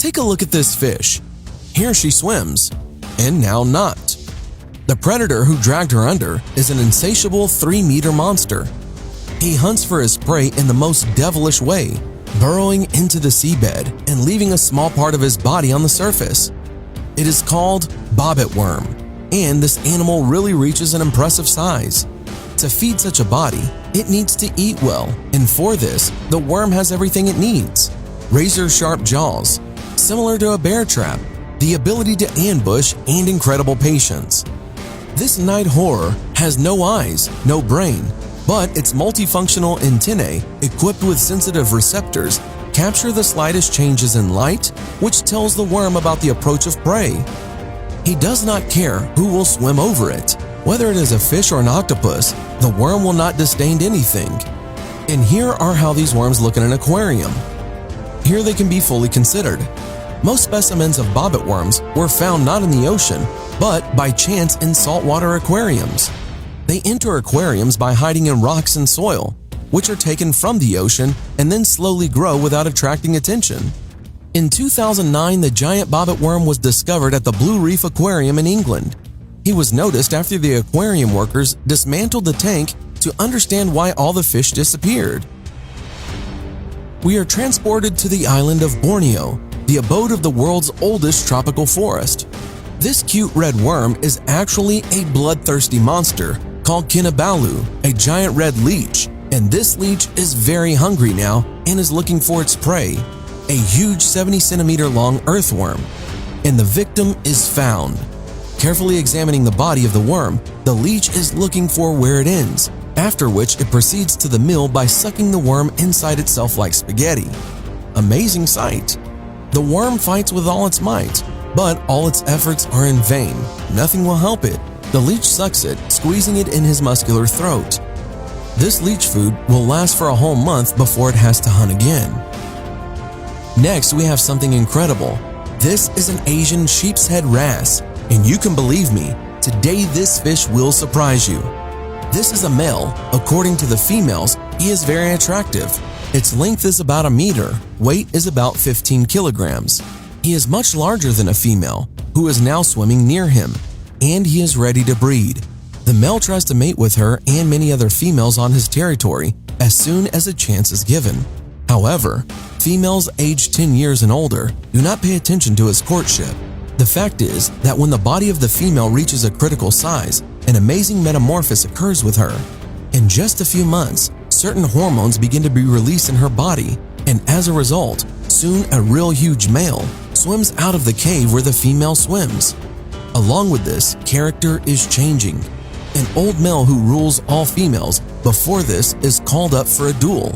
Take a look at this fish. Here she swims, and now not. The predator who dragged her under is an insatiable 3-meter monster. He hunts for his prey in the most devilish way, burrowing into the seabed and leaving a small part of his body on the surface. It is called bobbit worm, and this animal really reaches an impressive size. To feed such a body, it needs to eat well, and for this, the worm has everything it needs. Razor-sharp jaws, similar to a bear trap, the ability to ambush, and incredible patience. This night horror has no eyes, no brain, but its multifunctional antennae, equipped with sensitive receptors, capture the slightest changes in light, which tells the worm about the approach of prey. He does not care who will swim over it. Whether it is a fish or an octopus, the worm will not disdain anything. And here are how these worms look in an aquarium. Here they can be fully considered. Most specimens of bobbit worms were found not in the ocean, but by chance in saltwater aquariums. They enter aquariums by hiding in rocks and soil, which are taken from the ocean and then slowly grow without attracting attention. In 2009, the giant bobbit worm was discovered at the Blue Reef Aquarium in England. He was noticed after the aquarium workers dismantled the tank to understand why all the fish disappeared. We are transported to the island of Borneo, the abode of the world's oldest tropical forest. This cute red worm is actually a bloodthirsty monster called Kinabalu, a giant red leech, and this leech is very hungry now and is looking for its prey, a huge 70-centimeter long earthworm, and the victim is found. Carefully examining the body of the worm, the leech is looking for where it ends, after which it proceeds to the mill by sucking the worm inside itself like spaghetti. Amazing sight! The worm fights with all its might, but all its efforts are in vain. Nothing will help it. The leech sucks it, squeezing it in his muscular throat. This leech food will last for a whole month before it has to hunt again. Next, we have something incredible. This is an Asian sheep's head wrasse, and you can believe me, today this fish will surprise you. This is a male. According to the females, he is very attractive. Its length is about 1 meter, weight is about 15 kilograms. He is much larger than a female, who is now swimming near him, and he is ready to breed. The male tries to mate with her and many other females on his territory as soon as a chance is given. However, females aged 10 years and older do not pay attention to his courtship. The fact is that when the body of the female reaches a critical size, an amazing metamorphosis occurs with her. In just a few months, certain hormones begin to be released in her body, and as a result, soon a real huge male swims out of the cave where the female swims. Along with this, character is changing. An old male who rules all females before this is called up for a duel.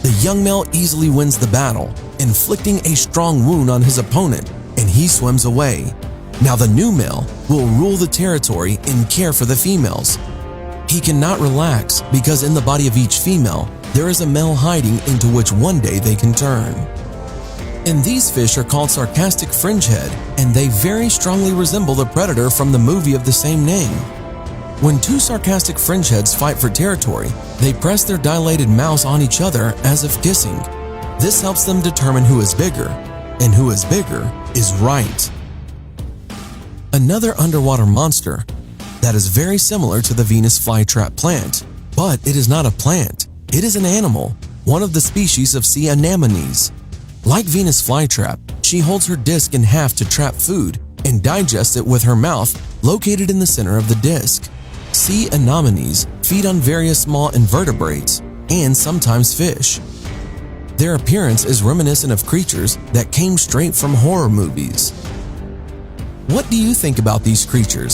The young male easily wins the battle, inflicting a strong wound on his opponent, and he swims away. Now the new male will rule the territory and care for the females. He cannot relax because in the body of each female, there is a male hiding into which one day they can turn. And these fish are called sarcastic fringehead, and they very strongly resemble the predator from the movie of the same name. When two sarcastic fringeheads fight for territory, they press their dilated mouths on each other as if kissing. This helps them determine who is bigger, and who is bigger is right. Another underwater monster that is very similar to the Venus flytrap plant, but it is not a plant. It is an animal, one of the species of sea anemones. Like Venus flytrap, she holds her disc in half to trap food and digests it with her mouth located in the center of the disc. Sea anemones feed on various small invertebrates and sometimes fish. Their appearance is reminiscent of creatures that came straight from horror movies. What do you think about these creatures?